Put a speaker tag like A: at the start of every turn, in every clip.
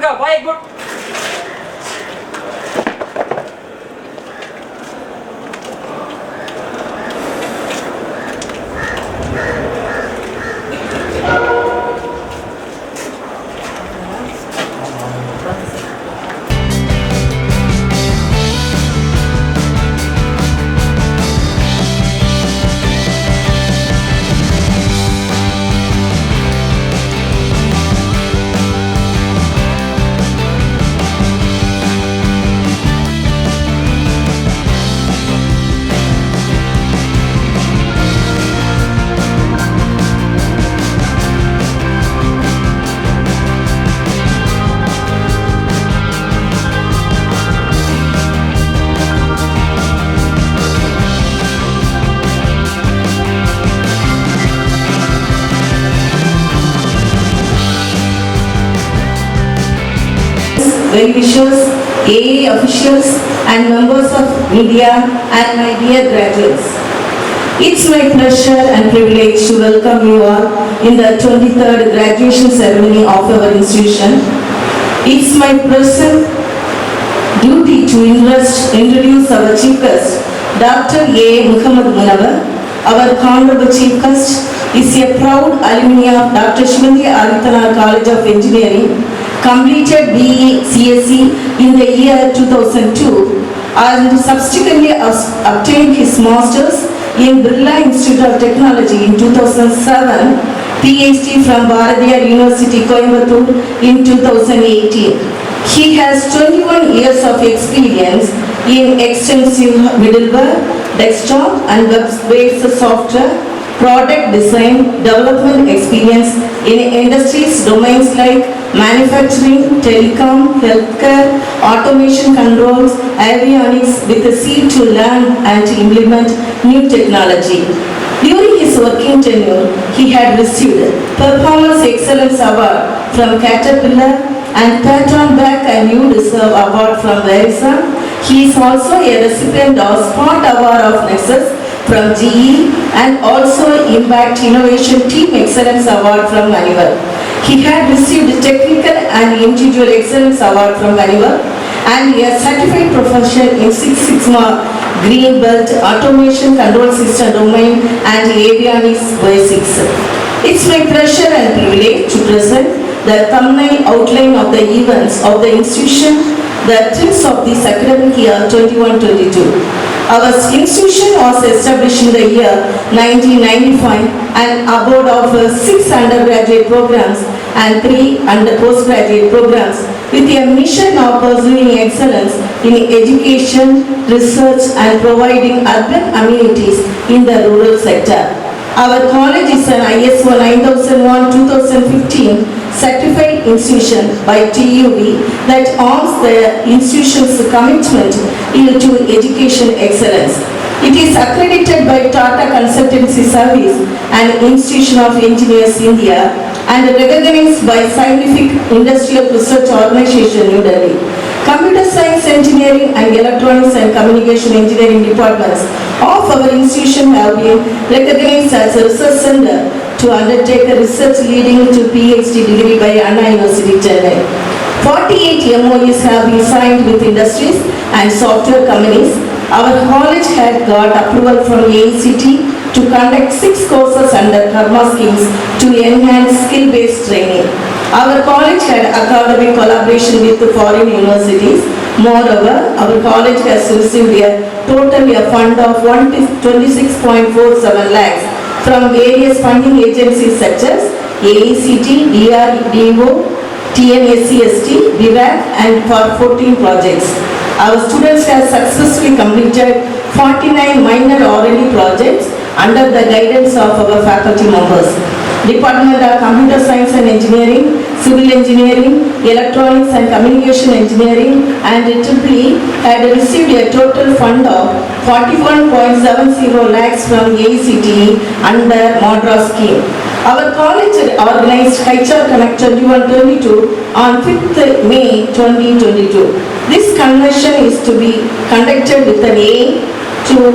A: Durga, boy, good.
B: well-wishers, AA officials and members of media and my dear graduates. It's my pleasure and privilege to welcome you all in the 23rd graduation ceremony of our institution. It's my present duty to introduce our chief guest, Dr. A. Muhammad Munawar. Our Honorable Chief Guest is a proud alumni of Dr. Shrimati Aditanath College of Engineering, completed BE CSE in the year 2002 and subsequently obtained his Masters in Birla Institute of Technology in 2007, PhD from Bharatiyar University, Coimbatore in 2018. He has 21 years of experience in extensive middleware, desktop and web-based software, product design, development experience in industries domains like manufacturing, telecom, healthcare, automation controls, avionics with a seed to learn and to implement new technology. During his working tenure, he had received Performance Excellence Award from Caterpillar and Patron Back and You Deserve Award from Verizon. He is also a recipient of Spot Award of Nexus from GE and also Impact Innovation Team Excellence Award from Honeywell. He had received Technical and Individual Excellence Award from Honeywell and a certified professional in Six Sigma Green Belt, Automation Control System Domain and Avionics Basics. It's my pleasure and privilege to present the thumbnail outline of the events of the institution, the themes of this academic year 21-22. Our institution was established in the year 1995 and a board of 6 undergraduate programs and 3 postgraduate programs with a mission of pursuing excellence in education, research and providing urban amenities in the rural sector. Our college is an ISO 9001-2015 certified institution by TUV that honors the institution's commitment to education excellence. It is accredited by Tata Consultancy Service and Institution of Engineers India and recognized by Scientific Industrial Research Organization, New Delhi. Computer Science Engineering and Electronics and Communication Engineering departments of our institution have been recognized as a research center to undertake a research leading to PhD degree by Anna University, Chennai. 48 MOUs have been signed with industries and software companies. Our college had got approval from AICT to conduct 6 courses under Karma schemes to enhance skill-based training. Our college had academic collaboration with the foreign universities. Moreover, our college has received a total fund of 26.47 lakhs from various funding agencies such as AICT, DRDO, TNSCST, DIVAC and for 14 projects. Our students have successfully completed 49 minor R&D projects under the guidance of our faculty members. Department of Computer Science and Engineering, Civil Engineering, Electronics and Communication Engineering and IEEE had received a total fund of 41.70 lakhs from AICTE under Madras scheme. Our college organized HR Connect 21-22 on 5th May 2022. This convention is to be conducted with an aim to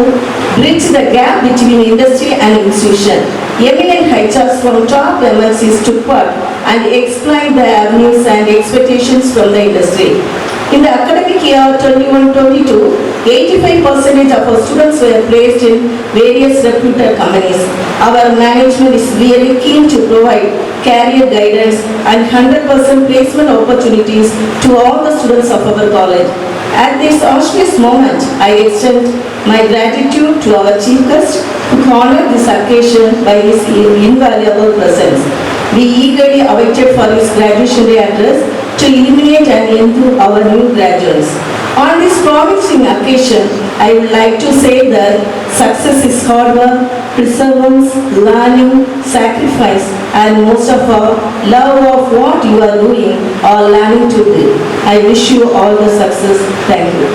B: bridge the gap between industry and institution. Eminent HRs from top MNCs took part and explained the avenues and expectations from the industry. In the academic year 21-22, 85% of our students were placed in various reputed companies. Our management is very keen to provide career guidance and 100% placement opportunities to all the students of our college. At this auspicious moment, I extend my gratitude to our chief guest who honored this occasion by his invaluable presence. We eagerly awaited for his graduation day address to illuminate and improve our new graduates. On this promising occasion, I would like to say that success is hard work, perseverance, learning, sacrifice, and most of all, love of what you are doing or learning to do. I wish you all the success. Thank you.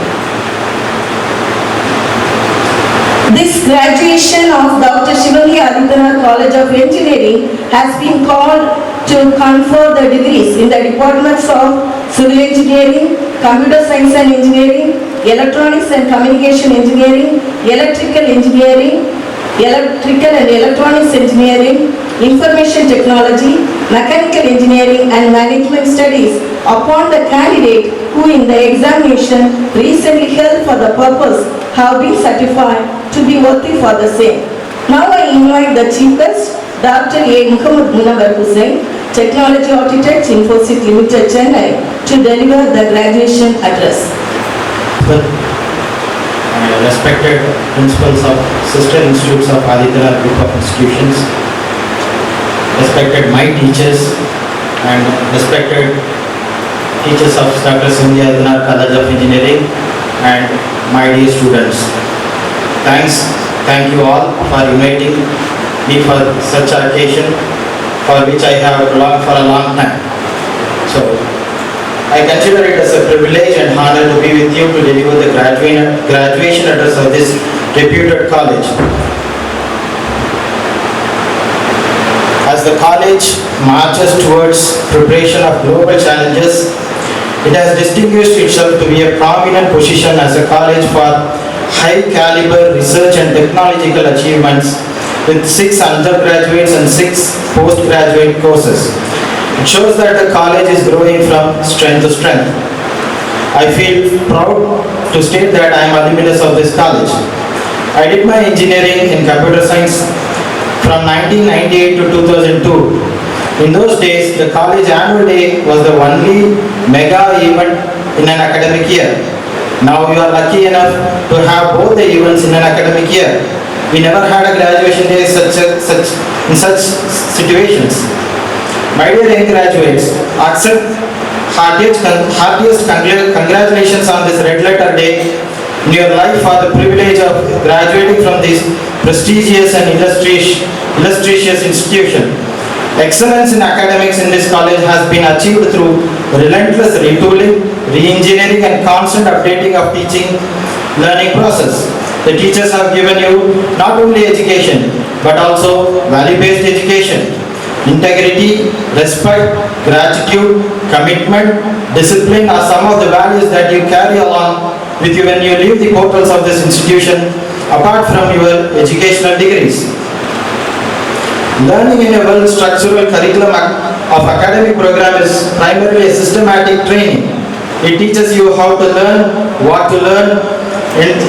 B: This graduation of Dr. Shivangi Adityanar College of Engineering has been called to confer the degrees in the departments of Civil Engineering, Computer Science and Engineering, Electronics and Communication Engineering, Electrical Engineering, Electrical and Electronics Engineering, Information Technology, Mechanical Engineering and Management Studies upon the candidate who in the examination recently held for the purpose have been certified to be worthy for the same. Now I invite the chief guest, Dr. A. Muhammad Munawar Hussain, Technology Architect, Infosys Limited, Chennai, to deliver the graduation address.
A: Respected principals of sister institutes of Adityanar Group of Institutions, respected my teachers and respected teachers of Dr. Shivangi Adityanar College of Engineering and my dear students. Thank you all for uniting me for such an occasion for which I have longed for a long time. So, I consider it as a privilege and honor to be with you to deliver the graduation address of this reputed college. As the college marches towards preparation of global challenges, it has distinguished itself to be a prominent position as a college for high caliber research and technological achievements with 6 undergraduates and 6 postgraduate courses. It shows that the college is growing from strength to strength. I feel proud to state that I am alumnus of this college. I did my engineering in computer science from 1998 to 2002. In those days, the college annual day was the only mega event in an academic year. Now we are lucky enough to have both the events in an academic year. We never had a graduation day in such situations. My dear young graduates, accept heartiest congratulations on this red letter day in your life for the privilege of graduating from this prestigious and illustrious institution. Excellence in academics in this college has been achieved through relentless retooling, re-engineering and constant updating of teaching learning process. The teachers have given you not only education but also value-based education. Integrity, respect, gratitude, commitment, discipline are some of the values that you carry along with you when you leave the portals of this institution apart from your educational degrees. Learning in a well-structured curriculum of academic program is primarily a systematic training. It teaches you how to learn, what to learn,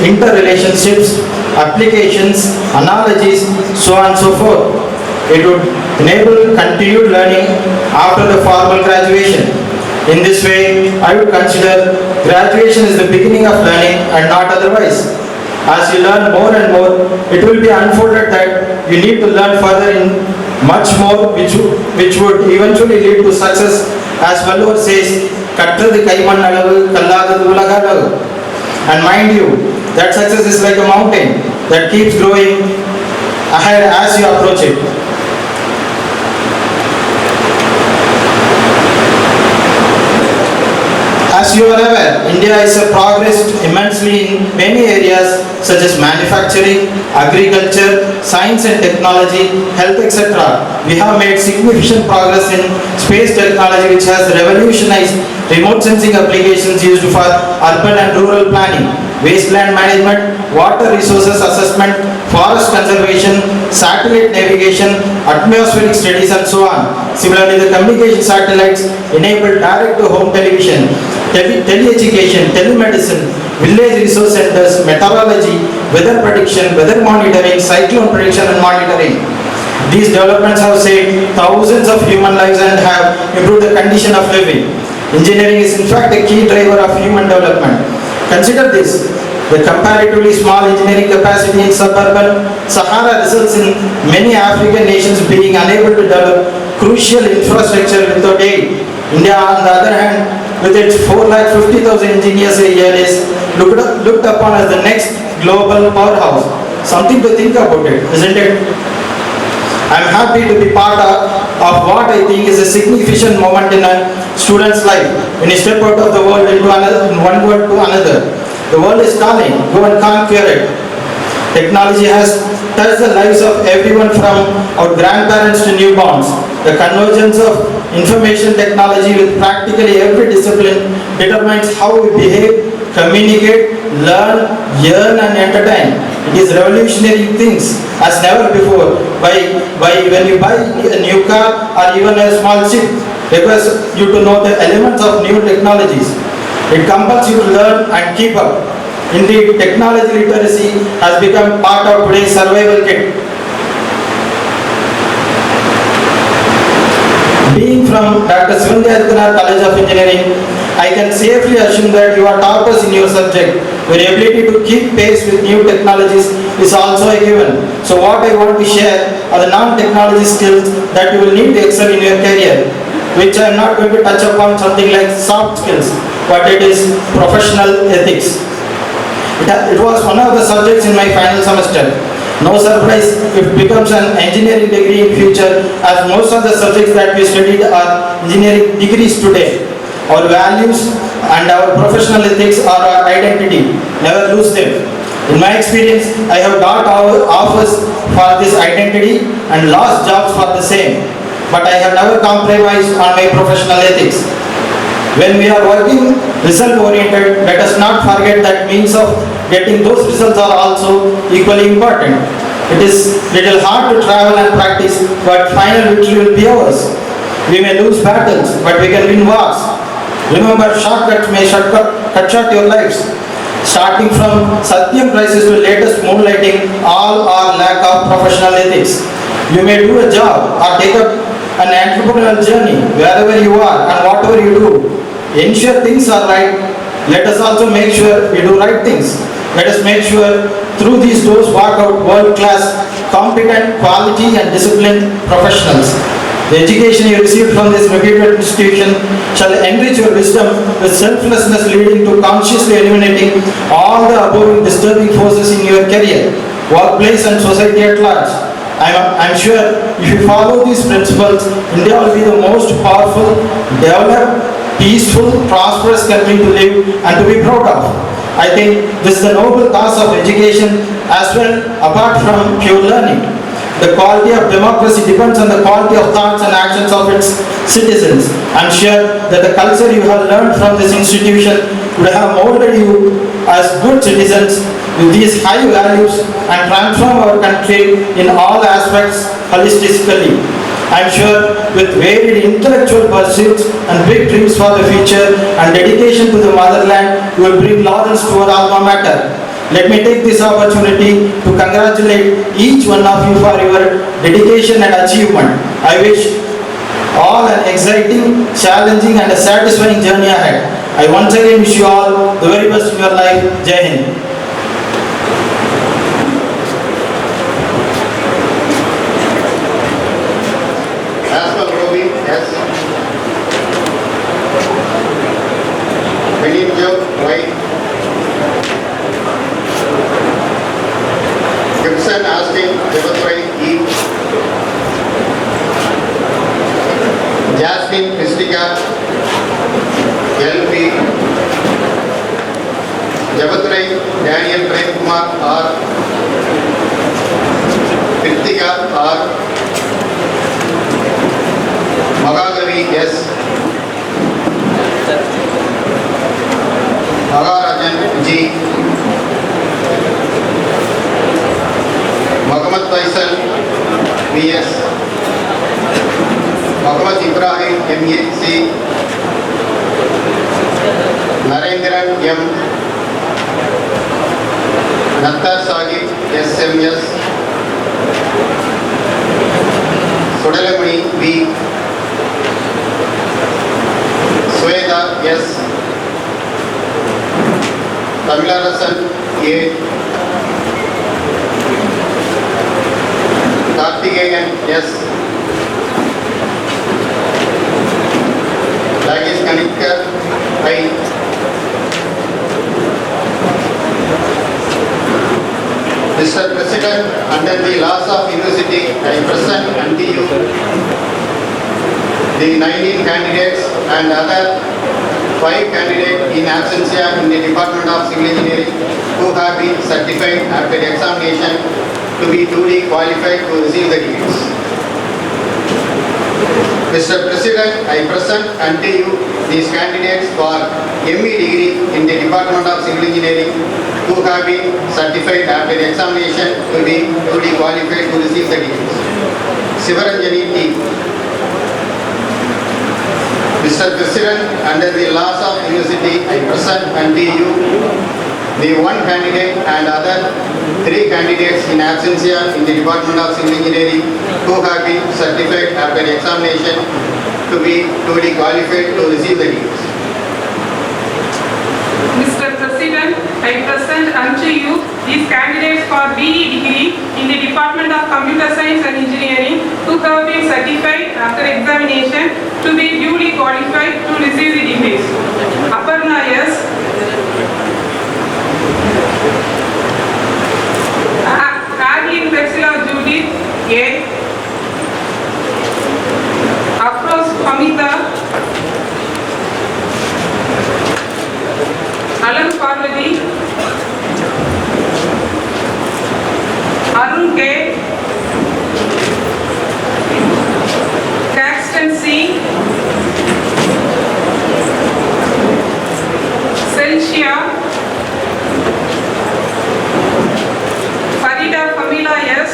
A: interrelationships, applications, analogies, so on and so forth. It would enable continued learning after the formal graduation. In this way, I would consider graduation is the beginning of learning and not otherwise. As you learn more and more, it will be unfolded that you need to learn further in much more which would eventually lead to success, as Vallur says, "Katrathu kaiman alavu, kallagadu ulagalavu." And mind you, that success is like a mountain that keeps growing ahead as you approach it. As you are aware, India has progressed immensely in many areas such as manufacturing, agriculture, science and technology, health, etc. We have made significant progress in space technology, which has revolutionized remote sensing applications used for urban and rural planning, wasteland management, water resources assessment, forest conservation, satellite navigation, atmospheric studies and so on. Similarly, the communication satellites enable direct-to-home television, tele-education, telemedicine, village resource centers, meteorology, weather prediction, weather monitoring, cyclone prediction and monitoring. These developments have saved thousands of human lives and have improved the condition of living. Engineering is in fact a key driver of human development. Consider this, the comparatively small engineering capacity in suburban Sahara results in many African nations being unable to develop crucial infrastructure without aid. India, on the other hand, with its 450,000 engineers a year, is looked upon as the next global powerhouse. Something to think about it, isn't it? I'm happy to be part of what I think is a significant moment in a student's life. When you step out of the world into another, in one world to another, the world is calling, go and conquer it. Technology has touched the lives of everyone from our grandparents to newborns. The convergence of information technology with practically every discipline determines how we behave, communicate, learn, yearn and entertain. It is revolutionary things as never before. When you buy a new car or even a small chip, requires you to know the elements of new technologies. It compels you to learn and keep up. Indeed, technology literacy has become part of today's survival kit. Being from Dr. Sivandya Aditanath College of Engineering, I can safely assume that you are toppers in your subject. Your ability to keep pace with new technologies is also a given. So what I want to share are the non-technology skills that you will need to excel in your career, which I am not going to touch upon something like soft skills, but it is professional ethics. It was one of the subjects in my final semester. No surprise if it becomes an engineering degree in future, as most of the subjects that we studied are engineering degrees today. Our values and our professional ethics are our identity. Never lose them. In my experience, I have got our offers for this identity and lost jobs for the same. But I have never compromised on my professional ethics. When we are working result-oriented, let us not forget that means of getting those results are also equally important. It is little hard to travel and practice, but final victory will be ours. We may lose battles, but we can win wars. Remember, shortcuts may cut short your lives. Starting from Satyam crisis to latest moonlighting, all are lack of professional ethics. You may do a job or take up an entrepreneurial journey wherever you are and whatever you do. Ensure things are right. Let us also make sure we do right things. Let us make sure through these doors walk out world-class, competent, quality and disciplined professionals. The education you receive from this reputed institution shall enrich your wisdom with selflessness, leading to consciously eliminating all the above disturbing forces in your career, workplace and society at large. I'm sure if you follow these principles, India will be the most powerful, developed, peaceful, prosperous country to live and to be proud of. I think this is the noble cause of education as well, apart from pure learning. The quality of democracy depends on the quality of thoughts and actions of its citizens. I'm sure that the culture you have learned from this institution would have molded you as good citizens with these high values and transform our country in all aspects holistically. I'm sure with varied intellectual pursuits and big dreams for the future and dedication to the motherland, you will bring laurels to our alma mater. Let me take this opportunity to congratulate each one of you for your dedication and achievement. I wish all an exciting, challenging and a satisfying journey ahead. I once again wish you all the very best in your life. Jai Hind.
C: Benito White, Gibson Austin Devatrai E, Jasmine Christica LP, Devatrai Daniel Prem Kumar R, Kritika R, Magagavi S, Magarajan G, VS. Muhammad Ibrahim MEC. Narendran M. Nattar Sahib SMS. Sudalamani B. Sweda S. Tamilarasan A. Karthikeyan S. Rajesh Kanitkar I. Mr. President, under the laws of university, I present unto you the 19 candidates and other 5 candidates in absentia in the Department of Civil Engineering who have been certified after the examination to be duly qualified to receive the degrees. Mr. President, I present unto you these candidates for ME degree in the Department of Civil Engineering who have been certified after the examination to be duly qualified to receive the degrees. Sivaranjani T. Mr. President, under the laws of university, I present unto you the 1 candidate and other 3 candidates in absentia in the Department of Civil Engineering who have been certified after the examination to be duly qualified to receive the degrees.
D: Mr. President, I present unto you these candidates for BE degree in the Department of Computer Science and Engineering who have been certified after examination to be duly qualified to receive the degrees. Aparna S. Adeline Vexilla Judith A. Afros Hamita. Alan Parvati, Arun K, Caxton C, Celsia, Farida Famila S,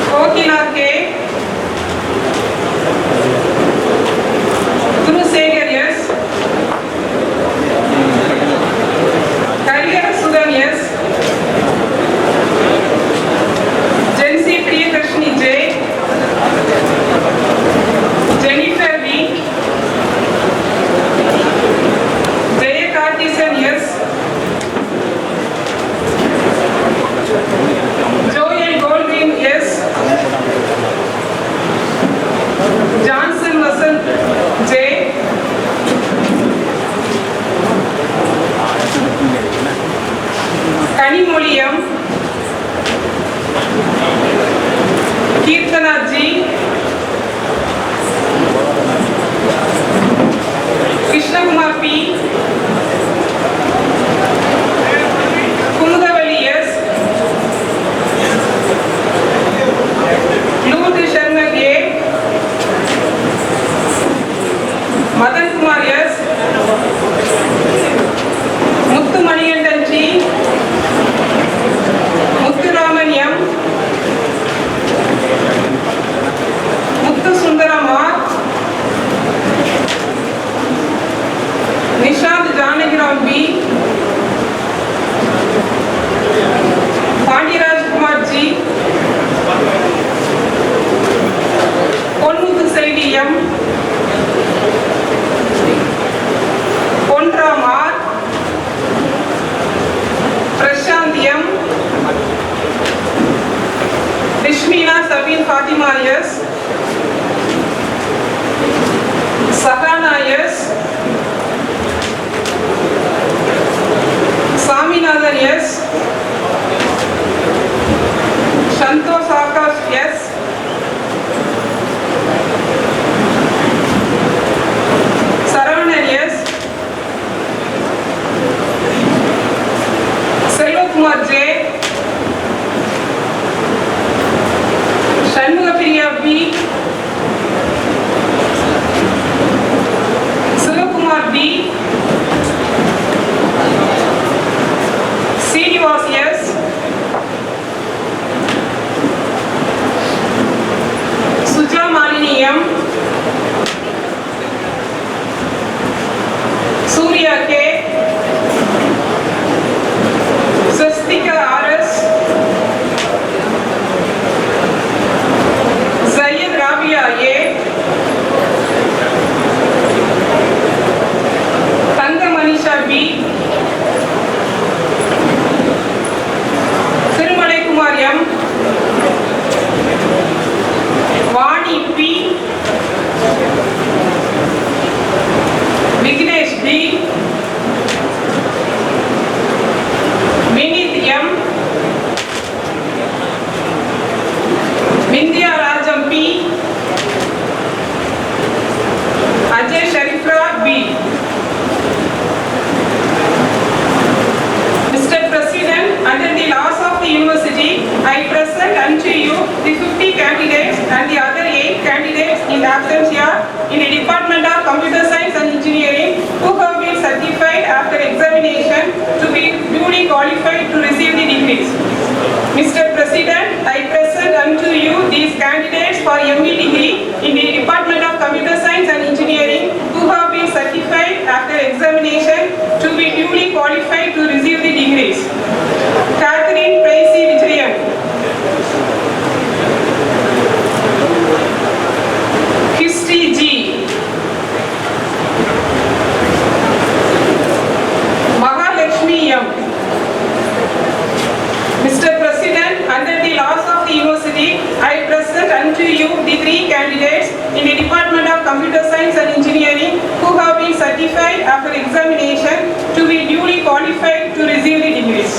D: Kokila K, Guru Segar S, Kariyara Sudan S, Jency Priyadarshini J, Jennifer V, Jaya Karthisan S, Joel Goldwyn S, Johnson Vasant J, Kanimoli M, Kirtana G, Krishna Kumar P, Kumudavali S, Lourdes Sharma A, Madan Kumar S, Muthu Maniyandan G, Muthuraman M, Muthu Sundaram R, Nishant Janagiram B, Pandyraj Kumar G, Ponmuthu Selvi M, Ponram R, Prashant M, Rishmina Sabin Fatima S, Sahana S, Saminathan S, Santosh Akash S, Saravanan S, Selvakumar J, Shanmugapriya B, Sivakumar B, Srinivas S, Namachiar in the Department of Computer Science and Engineering who have been certified after examination to be duly qualified to receive the degrees. Mr. President, I present unto you these candidates for ME degree in the Department of Computer Science and Engineering who have been certified after examination to be duly qualified to receive the degrees. Catherine Tracy Vijayam. History G. Mahalakshmi M. Mr. President, under the laws of the university, I present unto you the three candidates in the Department of Computer Science and Engineering who have been certified after examination to be duly qualified to receive the degrees.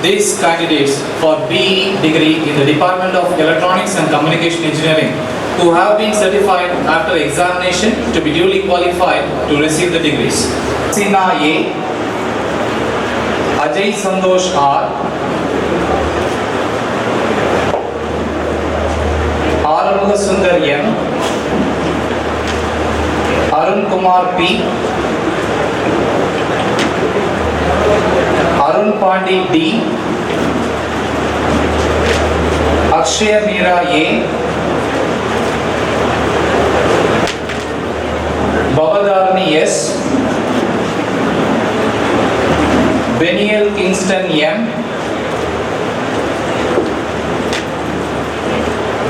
E: These candidates for BE degree in the Department of Electronics and Communication Engineering who have been certified after examination to be duly qualified to receive the degrees. Sina A, Ajay Santosh R, Arumuga Sundar M, Arun Kumar P, Arun Pandi D, Akshaya Meera A, Bavadarani S, Beniel Kingston M,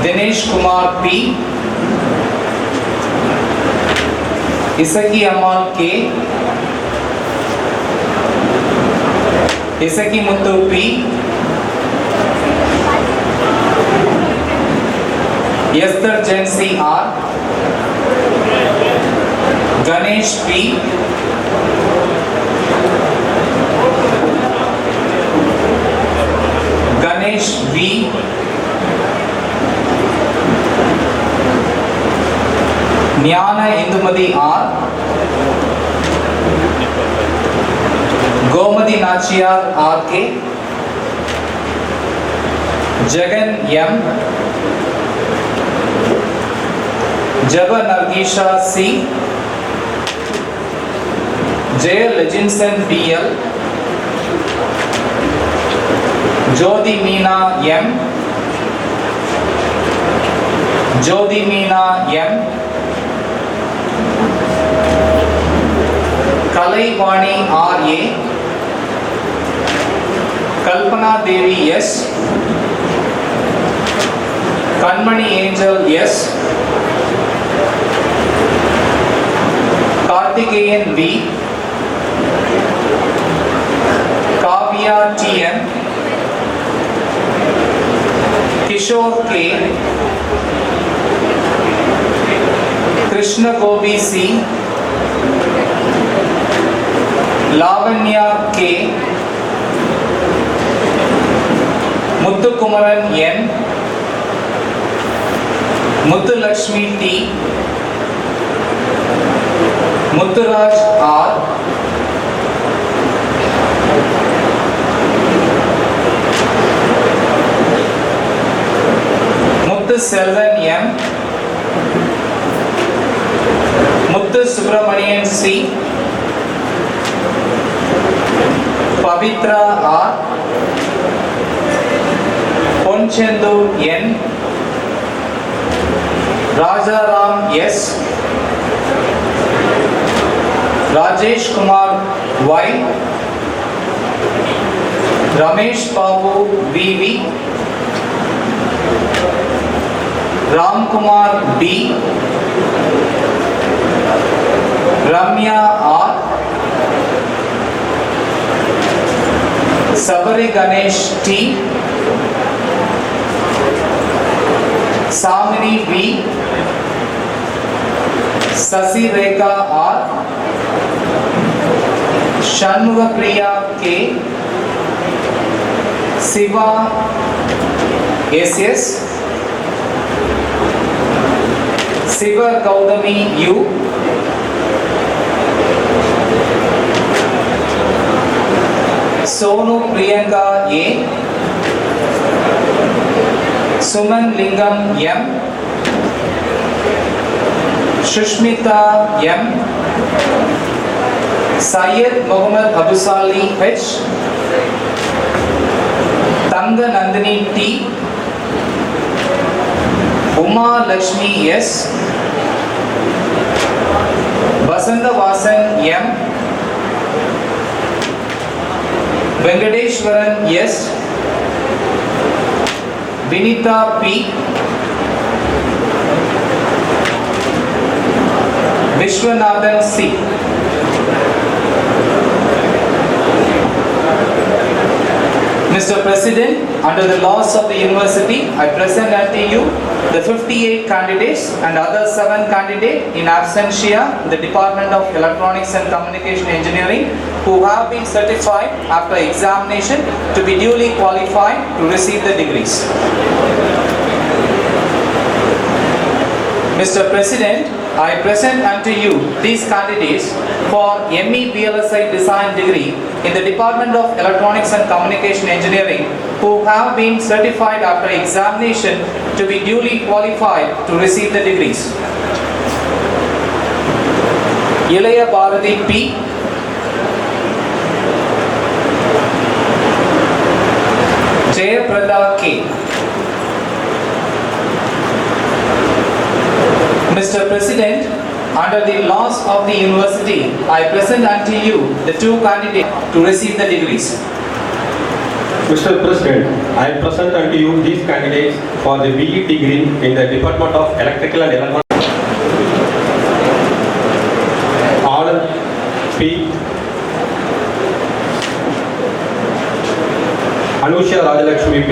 E: Dinesh Kumar P, Isaki Amal K, Isaki Muthu P, Esther Jency R, Ganesh P, Ganesh V, Jnana Indumati R, Gomati Nachiyar R.K., Jagan M, Jaba Nargisha C, Jay Leginson B.L., Jodi Meena M, Jodi Meena M, Kalai Vani R.A., Kalpana Devi S, Kanmani Angel S, Karthikeyan B, Kavya T.M, Kishore K, Krishna Gopi C, Lavanya K, Muthukumaran N, Muthulakshmi T, Muthuraj R, Muthuselvan M, Muthu Subramanian C, Pavitra R, Ponchendu N, Rajaram S, Rajesh Kumar Y, Ramesh Babu VV, Ram Kumar B, Ramya R, Sabari Ganesh T, Samini B, Sasi Rekha R, Shanmuga Priya K, Siva SS, Siva Gaudami U, Sonu Priyanka A, Suman Lingam M, Shushmita M, Syed Mohammad Abusali H, Tanga Nandini T, Uma Lakshmi S, Basanta Vasan M, Venkateshwaran S, Vinita P, Vishwanathan C. Mr. President, under the laws of the university, I present unto you the 58 candidates and other 7 candidates in absentia in the Department of Electronics and Communication Engineering who have been certified after examination to be duly qualified to receive the degrees. Mr. President, I present unto you these candidates for ME VLSI Design degree in the Department of Electronics and Communication Engineering who have been certified after examination to be duly qualified to receive the degrees. Ilaya Bharati P, Jayaprada K. Mr. President, under the laws of the university, I present unto you the 2 candidates to receive the degrees.
F: Mr. President, I present unto you these candidates for the BE degree in the Department of Electrical and Electronics. Anand P, Anusha Rajalakshmi P,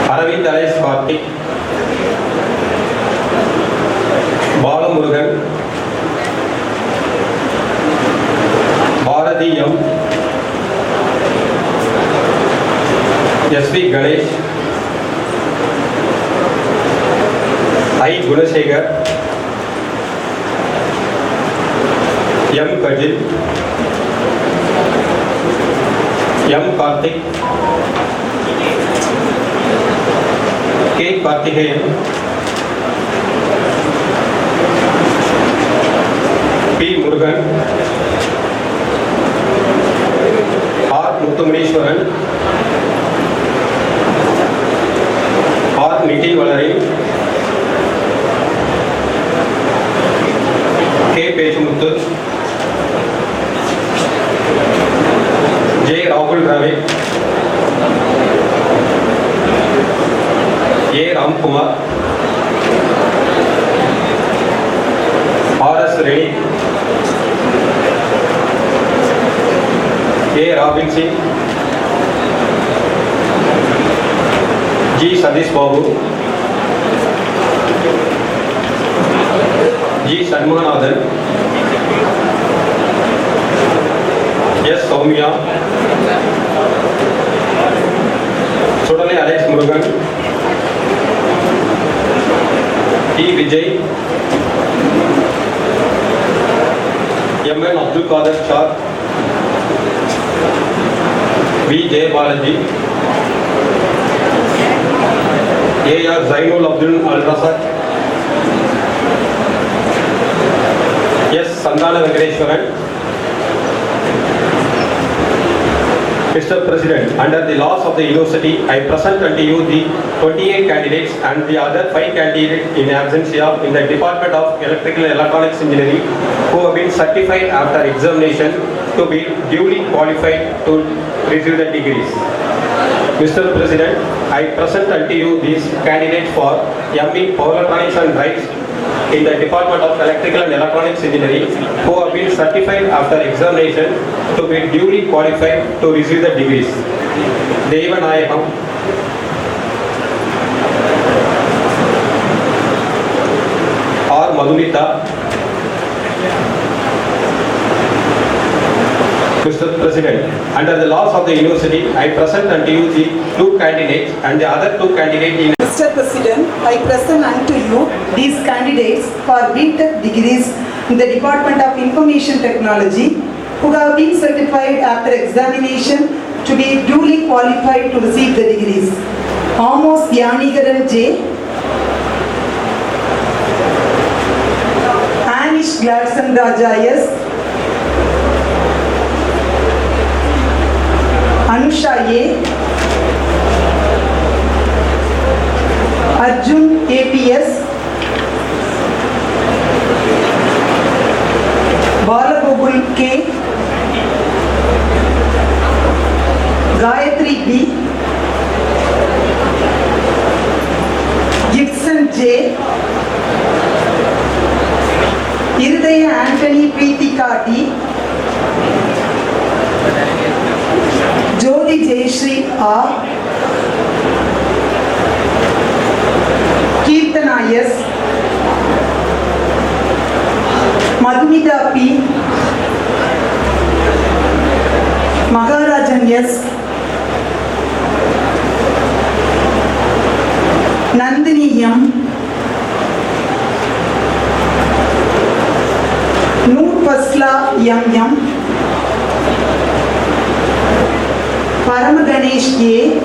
F: Aravind Alex Karthik, Bala Murugan, Bharati M, SV Ganesh, I Gunashekhar, M Kajil, M Karthik, K Karthikeyan, P Murugan, R Muthumanishwaran, R Niti Valari, K Pechamuthu, J Rahul Ravi, A Ramkumar, R S Reddy, A Robin Singh, G Sadish Babu, G Shanmuganathan, S Soumya, Sudale Alex Murugan, T Vijay, M.N. Abdul Qadir Shah, V. J. Balaji, A.R. Zainul Abdul Al-Rasaq, S. Sandana Venkateshwaran. Mr. President, under the laws of the university, I present unto you the 28 candidates and the other 5 candidates in absentia in the Department of Electrical and Electronics Engineering who have been certified after examination to be duly qualified to receive the degrees. Mr. President, I present unto you these candidates for ME Power Electronics and Drives in the Department of Electrical and Electronics Engineering who have been certified after examination to be duly qualified to receive the degrees. Devanayakam, R. Madhulita. Mr. President, under the laws of the university, I present unto you the 2 candidates and the other 2 candidates in
G: Mr. President, I present unto you these candidates for BTech degrees in the Department of Information Technology who have been certified after examination to be duly qualified to receive the degrees. Amos Yanikaran J. Anish Gladson Raja S. Anusha A. Arjun APS. Balagogul K. Gayatri B. Gibson J. Iridaya Anthony Preetika D. Jyoti Jayashree R. Kirtana S. Madhumita P. Maharajan S. Nandini M. Noor Fasla M. Paramaganesh A.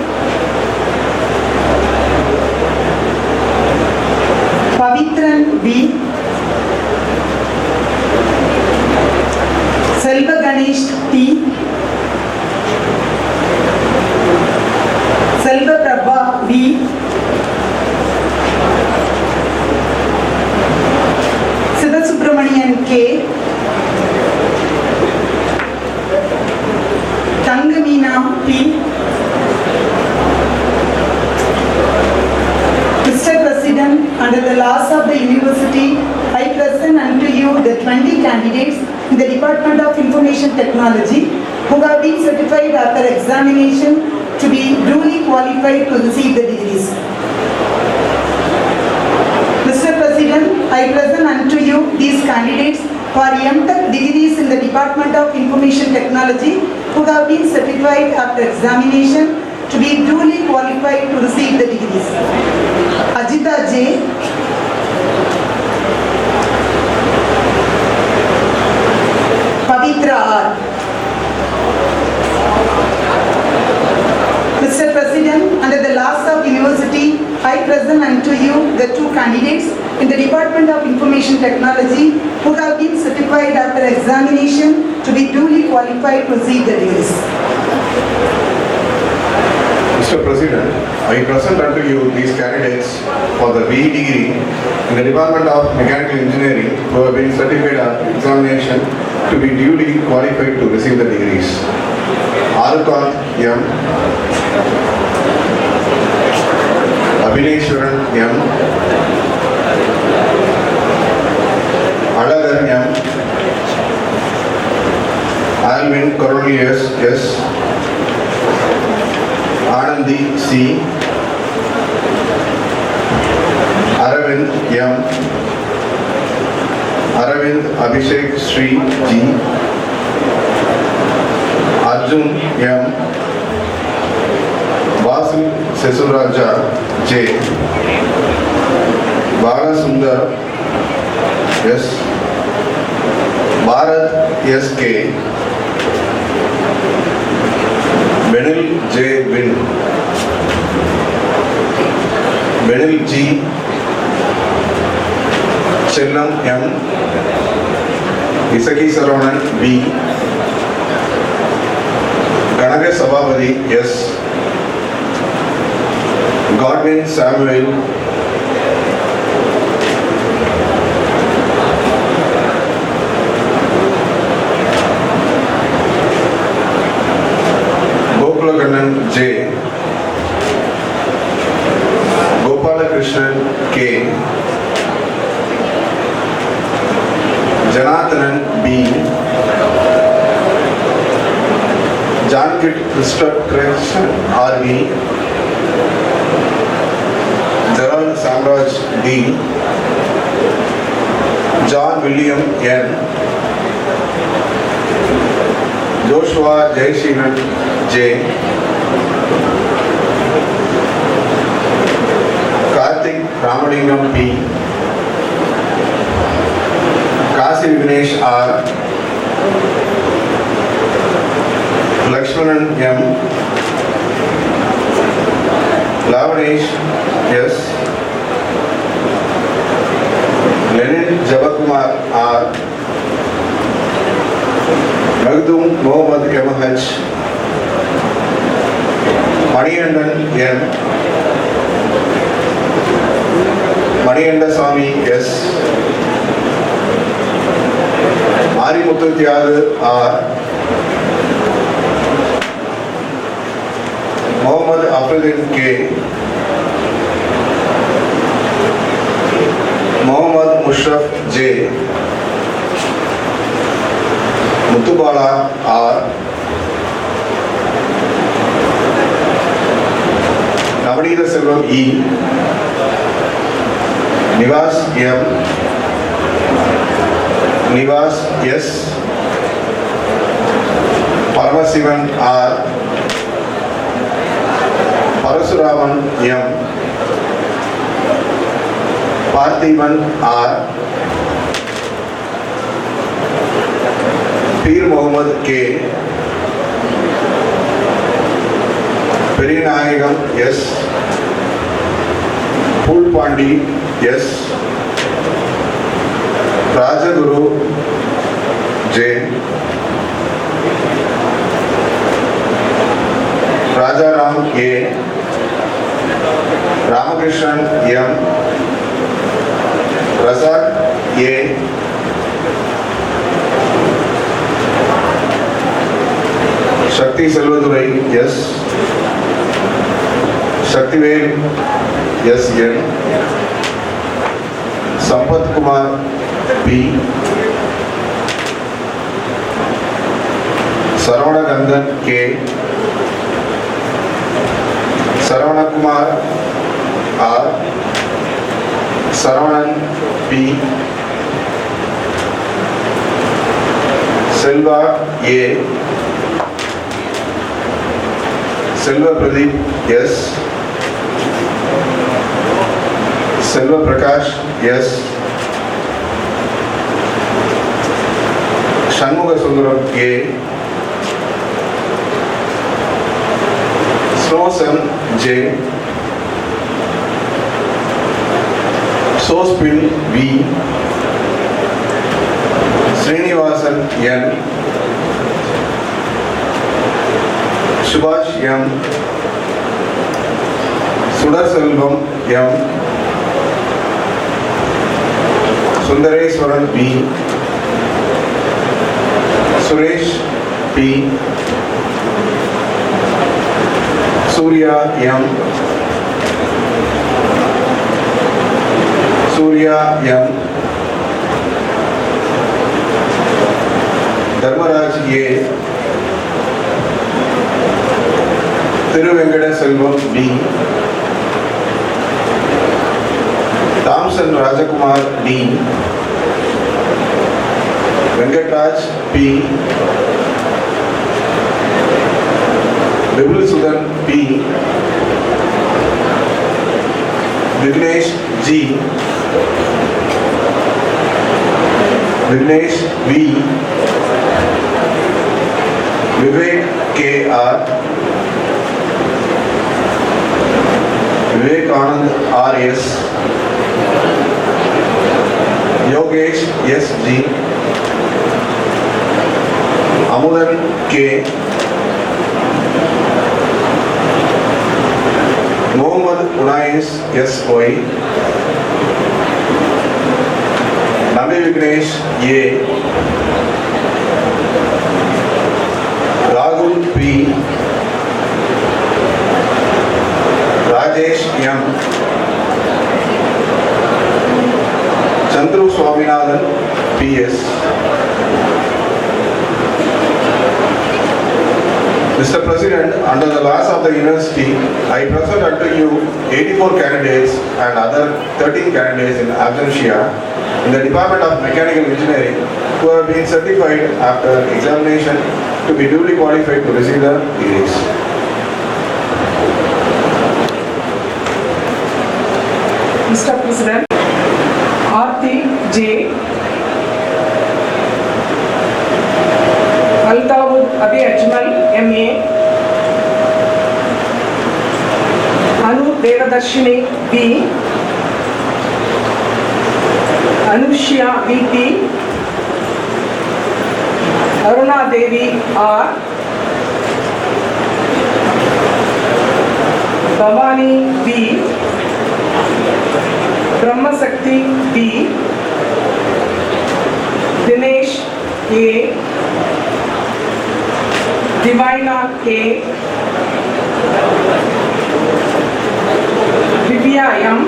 G: Pavitran B. Selva Ganesh T. Selva Prabha B. Sivasubramanian K. Tangamina P. Mr. President, under the laws of the university, I present unto you the 20 candidates in the Department of Information Technology who have been certified after examination to be duly qualified to receive the degrees. Mr. President, I present unto you these candidates for M.Tech degrees in the Department of Information Technology who have been certified after examination to be duly qualified to receive the degrees. Ajita J. Pavitra R. Mr. President, under the laws of university, I present unto you the two candidates in the Department of Information Technology who have been certified after examination to be duly qualified to receive the degrees.
H: Mr. President, I present unto you these candidates for the BE degree in the Department of Mechanical Engineering who have been certified after examination to be duly qualified to receive the degrees. Arukant M. Abhineshwaran M. Alagar M. Alvin Cornelius S. Anandi C. Aravind M. Aravind Abhishek Sri G. Arjun M. Vasu Sesuraja J. Balasundar S. Bharat S. K. Benil J. Bin. Benil G. Chellam M. Isaki Saravanan B. Ganage Sabhavadi S. Godwin Samuel. Gopalakannan J. Gopalakrishnan K. Janathanan B. Jankit Krishnan R.V. Jaran Samraj D. John William N. Joshua Jaishinan J. Karthik Ramalingam P. Kasi Vignesh R. Lakshmanan M. Lavanish S. Lenin Jabakumar R. Magdum Mohammad MH. Maniyandan N. Maniyandaswamy S. Marimuthu Thiyagu R. Mohammad Afridin K. Mohammad Mushraf J. Muthubala R. Navanitha Selvam E. Nivas M. Nivas S. Paramasivan R. Parasuraman M. Parthivan R. Peer Mohammad K. Perinayagam S. Pulpandi S. Rajaguru J. Rajaram A. Ramakrishnan M. Razak A. Shakti Selvadurai S. Shaktivel S. N. Sampath Kumar B. Saravana Gandan K. Saravana Kumar R. Saravanan P. Selva A. Selva Pradeep S. Selva Prakash S. Shanmuga Sundaram A. Snowsam J. Sospin V. Srinivasan N. Subhash M. Sudarselvam M. Sundareswaran B. Suresh P. Surya M. Surya M. Dharmaraj A. Thiruvenkada Selvam B. Thompson Rajakumar D. Venkatraj P. Vibhul Sudan P. Vignesh G. Vignesh V. Vivek K. R. Vivek Anand R. S. Yogesh S. G. Amudan K. Mohammad Unais S. Y. Nabi Vignesh A. Rahul P. Rajesh M. Chandru Swaminathan P.S. Mr. President, under the laws of the university, I present unto you 84 candidates and other 13 candidates in absentia in the Department of Mechanical Engineering who have been certified after examination to be duly qualified to receive the degrees.
D: Mr. President, Aarti J. Altavud Abi Ajmal M.A. Anup
I: Priyadarshini B, Anushya VP, Aruna Devi R, Bhavani B, Brahmasakti B, Dinesh A, Divina K, Divya M,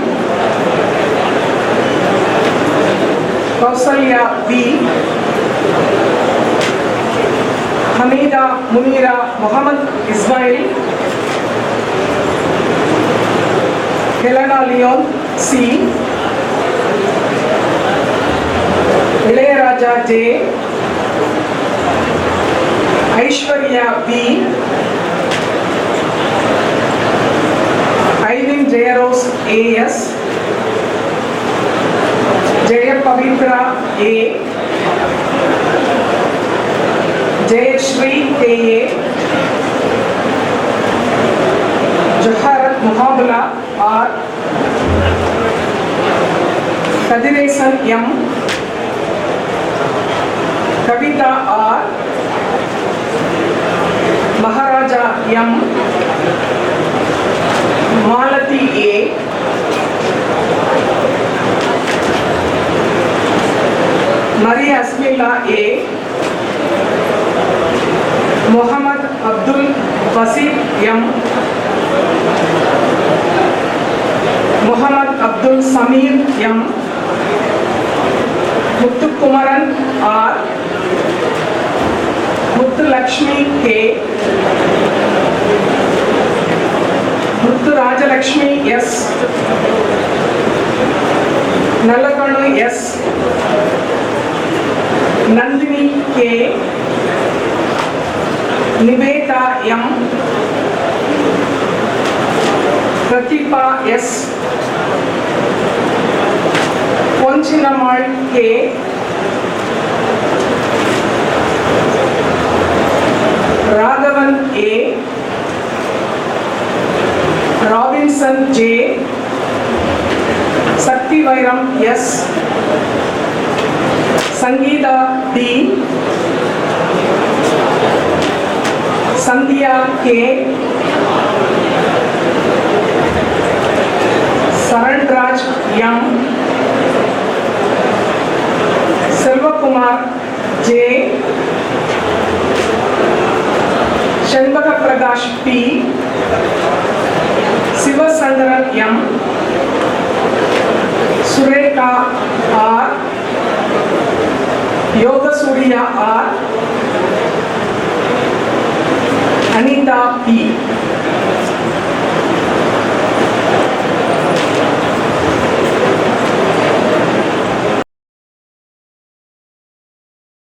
I: Kausalya B, Hamida Munira Muhammad Ismail, Helena Leon C, Ilayaraja J, Aishwarya B, Ivin Jayaros AS, Jaya Pavitra A, Jayashri A, Jaharat Muhabala R, Kadiresan M, Kavita R, Maharaja M, Malati A, Maria Asmila A, Muhammad Abdul Basit M, Muhammad Abdul Samir M, Muthu Kumaran R, Muthu Lakshmi K, Muthu Rajalakshmi S, Nalakanu S, Nandini K, Niveta M, Pratipha S, Ponchinamal K, Raghavan A, Robinson J, Sakti Vairam S, Sangeeta D, Sandhya K, Sarandraj M, Selvakumar J, Shanbhaga Prakash P, Sivasandaran M, Sureka R, Yoga Surya R, Anita P.